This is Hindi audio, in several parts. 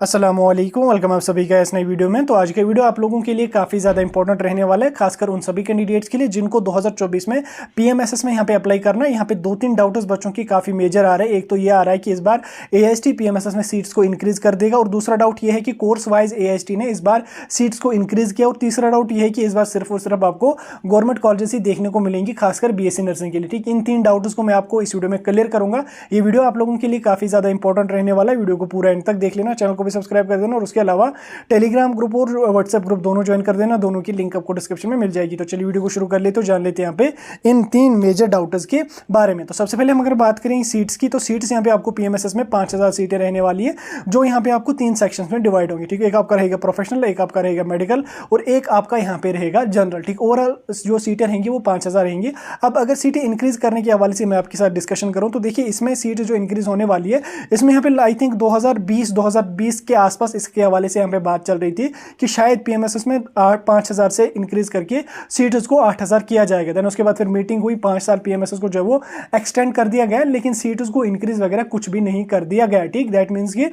अस्सलामुअलैकुम, वेलकम आप सभी का इस नई वीडियो में। तो आज का वीडियो आप लोगों के लिए काफ़ी ज़्यादा इंपॉर्टेंट रहने वाला है, खासकर उन सभी कैंडिडेट्स के लिए जिनको 2024 में पीएमएसएस में यहाँ पे अप्लाई करना है। यहाँ पे दो तीन डाउट्स बच्चों की काफ़ी मेजर आ रहे हैं। एक तो ये आ रहा है कि इस बार एआईएसटी पीएमएसएस में सीट्स को इंक्रीज कर देगा, और दूसरा डाउट ये है कि कोर्स वाइज एआईएसटी ने इस बार सीट्स को इंक्रीज किया, और तीसरा डाउट ये है कि इस बार सिर्फ और सिर्फ आपको गवर्नमेंट कॉलेजेस ही देखने को मिलेंगी, खासकर बीएससी नर्सिंग के लिए। ठीक, इन तीन डाउट्स को मैं आपको इस वीडियो में क्लियर करूंगा। ये वीडियो आप लोगों के लिए काफ़ी ज़्यादा इंपॉर्टेंट रहने वाला है। वीडियो को पूरा एंड तक देख लेना, चैनल को भी सब्सक्राइब कर देना, और उसके अलावा टेलीग्राम ग्रुप और व्हाट्सएप ग्रुप दोनों ज्वाइन कर देना। दोनों की लिंक आपको डिस्क्रिप्शन में मिल जाएगी। तो चलिए वीडियो को शुरू कर लेते, तो जान लेते हैं यहाँ पे इन तीन मेजर डाउटर्स के बारे में। तो सबसे पहले हम अगर बात करें सीट्स की, तो सीट्स यहाँ पे आपको पीएमएसएस में 5000 सीटें रहने वाली है, जो यहाँ पे आपको तीन सेक्शंस में डिवाइड होंगी। ठीक है, एक आपका रहेगा प्रोफेशनल, एक आपका रहेगा मेडिकल, और एक आपका यहाँ पे रहेगा जनरल। ठीक, ओवरऑल जो सीटें रहेंगी वो 5000 रहेंगी। अब अगर सीटें इंक्रीज करने के हवाले से मैं आपके साथ डिस्कशन करूँ, तो देखिए इसमें सीट जो इंक्रीज होने वाली है, इसमें यहाँ पे आई थिंक 2020 के आसपास इसके हवाले से यहाँ पे बात चल रही थी कि शायद पीएमएसएस में 5000 से इंक्रीज करके सीट्स को 8000 किया जाएगा। देन उसके बाद फिर मीटिंग हुई, 5 साल पीएमएसएस को जो है वो एक्सटेंड कर दिया गया, लेकिन सीट्स को इंक्रीज वगैरह कुछ भी नहीं कर दिया गया। ठीक, दैट मीन्स कि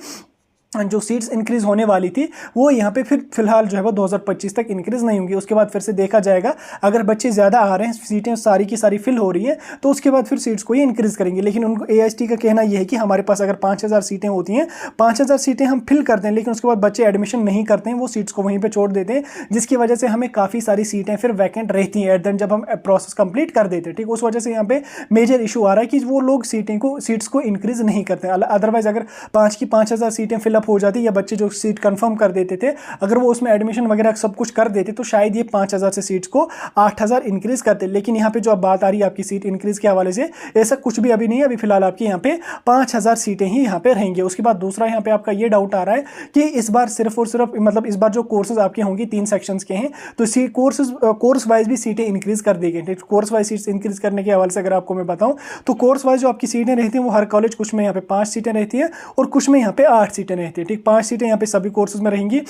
जो सीट्स इंक्रीज होने वाली थी वो यहाँ पे फिर फिलहाल जो है वो 2025 तक इंक्रीज नहीं होंगी। उसके बाद फिर से देखा जाएगा, अगर बच्चे ज़्यादा आ रहे हैं, सीटें सारी की सारी फिल हो रही हैं, तो उसके बाद फिर सीट्स को ही इंक्रीज करेंगे। लेकिन उनको एआईएसटी का कहना यह है कि हमारे पास अगर 5000 सीटें होती हैं, 5000 सीटें हम फिल करते हैं, लेकिन उसके बाद बच्चे एडमिशन नहीं करते हैं, वो सीट्स को वहीं पर छोड़ देते हैं, जिसकी वजह से हमें काफ़ी सारी सीटें फिर वैकेंट रहती हैं एट देन जब हम प्रोसेस कंप्लीट कर देते हैं। ठीक, उस वजह से यहाँ पे मेजर इशू आ रहा है कि वो लोग सीट्स को इंक्रीज नहीं करते। अदरवाइज अगर 5000 सीटें फिलअप हो जाती, या बच्चे सीट कंफर्म कर देते थे, अगर वो उसमें एडमिशन वगैरह सब कुछ कर देते, तो शायद ये 5000 से सीट्स को 8000 इंक्रीज करते। लेकिन यहाँ पे जो अब बात आ रही है आपकी सीट इंक्रीज के हवाले से, ऐसा कुछ भी अभी नहीं है। अभी फिलहाल आपकी यहाँ पे 5000 सीटें ही यहाँ पे रहेंगी। उसके बाद दूसरा यहाँ पे आपका ये डाउट आ रहा है कि इस बार सिर्फ और सिर्फ मतलब इस बार जो कोर्सेज आपके होंगे 3 सेक्शंस के हैं, तो कोर्स वाइज भी सीटें इंक्रीज कर दी गई। कोर्स वाइज सीट्स इंक्रीज करने के हवाले से अगर आपको मैं बताऊं, तो कोर्स वाइज जो आपकी सीटें रहती हैं वो हर कॉलेज, कुछ में यहाँ पे 5 सीटें रहती है और कुछ में यहाँ पे 8 सीटें रहती है। ठीक, 5 सीटें यहाँ पे सभी कोर्सेज में रहेंगी,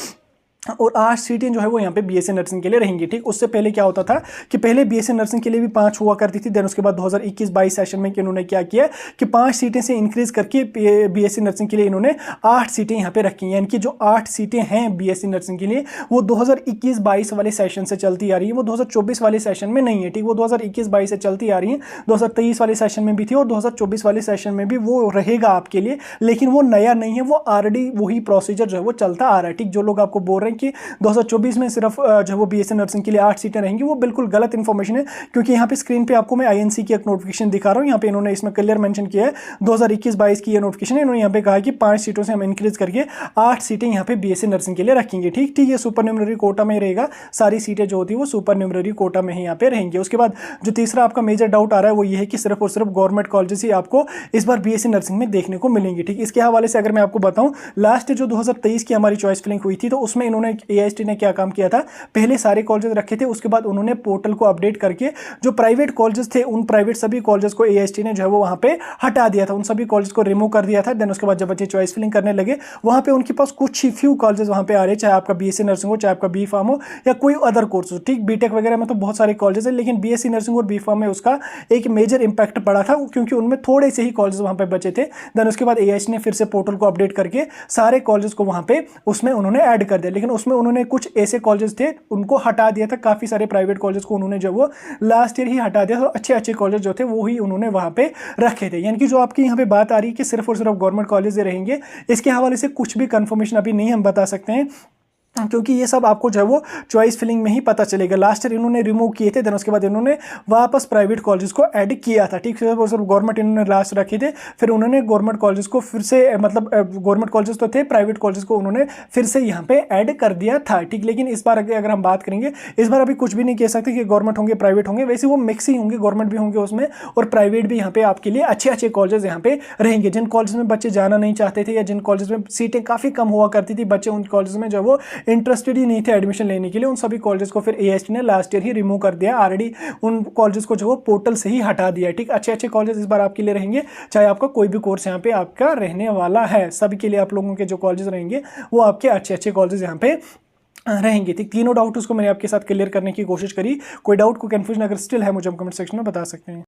और 8 सीटें जो है वो यहाँ पे बीएससी नर्सिंग के लिए रहेंगी। ठीक, उससे पहले क्या होता था कि पहले बीएससी नर्सिंग के लिए भी 5 हुआ करती थी। देन उसके बाद 2021-22 सेशन में इन्होंने क्या किया कि 5 सीटें से इंक्रीज करके बीएससी नर्सिंग के लिए इन्होंने 8 सीटें यहाँ पे रखी हैं। यानी कि जो 8 सीटें हैं बीएससी नर्सिंग के लिए, वो 2021-22 वाले सेशन से चलती आ रही है, वो 2024 वाले सेशन में नहीं है। ठीक, वो 2021-22 से चलती आ रही है, 2023 वाले सेशन में भी थी, और 2024 वाले सेशन में भी वो रहेगा आपके लिए, लेकिन वो नया नहीं है, वो ऑलरेडी वही प्रोसीजर जो है वो चलता आ रहा है। ठीक, जो लोग आपको बोल रहे हैं कि 2024 में सिर्फ जो वो बीएससी नर्सिंग के लिए 8 सीटें रहेंगी, वो बिल्कुल गलत इंफॉर्मेशन है। क्योंकि यहाँ पे स्क्रीन पे आपको मैं आईएनसी की एक नोटिफिकेशन दिखा रहा हूँ, यहाँ पे इन्होंने इसमें क्लियर मेंशन किया है 2021-22 की ये नोटिफिकेशन है। इन्होंने यहाँ पे कहा कि 5 सीटों से हम इंक्रीज करके 8 सीटें यहाँ पे बीएससी नर्सिंग के लिए रखेंगे। ठीक, ये सुपर न्यूमररी कोटा में रहेगा, सारी सीटें जो होती है वो सुपर न्यूमररी कोटा में ही यहाँ पे रहेंगी। उसके बाद जो तीसरा आपका मेजर डाउट आ रहा है वो ये है कि सिर्फ और सिर्फ गवर्नमेंट कॉलेजेस ही आपको इस बार बीएससी नर्सिंग में देखने को मिलेंगी। ठीक, इसके हवाले से अगर मैं आपको बताऊं, लास्ट जो 2023 की हमारी चॉइस फिलिंग हुई थी, तो उसमें इन्होंने एआईएसटी ने क्या काम किया था, पहले सारे कॉलेजेस रखे थे, उसके बाद उन्होंने पोर्टल को अपडेट करके जो प्राइवेट कॉलेजेस थे, उन प्राइवेट सभी कॉलेजेस को एआईएसटी ने जो है वो वहां पे हटा दिया था, उन सभी कॉलेज को रिमूव कर दिया था। देन उसके बाद जब बच्चे चॉइस फिलिंग करने लगे, वहां पे उनके पास कुछ ही फ्यू कॉलेजेस वहां पे आ रहे, चाहे आपका बीएससी नर्सिंग हो, चाहे आपका बी फार्म हो, या कोई अदर कोर्स हो। ठीक, बीटेक वगैरह में तो बहुत सारे कॉलेजेस है, लेकिन बीएससी नर्सिंग और बी फार्म में उसका एक मेजर इंपैक्ट पड़ा था, क्योंकि उनमें थोड़े से ही कॉलेज वहां पे बचे थे। देन उसके बाद एआईएसटी ने फिर से पोर्टल को अपडेट करके सारे कॉलेज को वहां पे उसमें उन्होंने ऐड कर दिया, लेकिन उसमें उन्होंने कुछ ऐसे कॉलेज थे उनको हटा दिया था। काफी सारे प्राइवेट कॉलेज को उन्होंने जो वो लास्ट ईयर ही हटा दिया, तो अच्छे अच्छे कॉलेज जो थे वो ही उन्होंने वहां पे रखे थे। यानी कि जो आपकी यहाँ पे बात आ रही है कि सिर्फ और सिर्फ गवर्नमेंट कॉलेज रहेंगे, इसके हवाले से कुछ भी कंफर्मेशन अभी नहीं हम बता सकते हैं, क्योंकि ये सब आपको जो है वो चॉइस फिलिंग में ही पता चलेगा। लास्ट ईयर इन्होंने रिमूव किए थे, देन उसके बाद इन्होंने वापस प्राइवेट कॉलेज को ऐड किया था। ठीक, सिर्फ गवर्नमेंट इन्होंने लास्ट रखे थे, फिर उन्होंने गवर्नमेंट कॉलेज को फिर से मतलब गवर्नमेंट कॉलेज तो थे, प्राइवेट कॉलेज को उन्होंने फिर से यहाँ पे ऐड कर दिया था। ठीक, लेकिन इस बार अगर हम बात करेंगे, इस बार अभी कुछ भी नहीं कह सकते कि गवर्नमेंट होंगे प्राइवेट होंगे, वैसे वो मिक्स ही होंगे, गवर्नमेंट भी होंगे उसमें और प्राइवेट भी यहाँ पे आपके लिए अच्छे अच्छे कॉलेज यहाँ पे रहेंगे। जिन कॉलेज में बच्चे जाना नहीं चाहते थे, या जिन कॉलेज में सीटें काफ़ी कम हुआ करती थी, बच्चे उन कॉलेज में जो वो इंटरेस्टेड ही नहीं थे एडमिशन लेने के लिए, उन सभी कॉलेजेस को फिर एआईएसटी ने लास्ट ईयर ही रिमूव कर दिया। ऑलरेडी उन कॉलेजेस को जो वो पोर्टल से ही हटा दिया। ठीक, अच्छे अच्छे कॉलेज इस बार आपके लिए रहेंगे, चाहे आपका कोई भी कोर्स यहाँ पे आपका रहने वाला है, सभी के लिए आप लोगों के जो कॉलेज रहेंगे वो आपके अच्छे अच्छे कॉलेज यहाँ पे रहेंगे। ठीक, तीनों डाउट उसको मैंने आपके साथ क्लियर करने की कोशिश करी। कोई डाउट को कंफ्यूजन अगर स्टिल है, मुझे कमेंट सेक्शन में बता सकते हैं।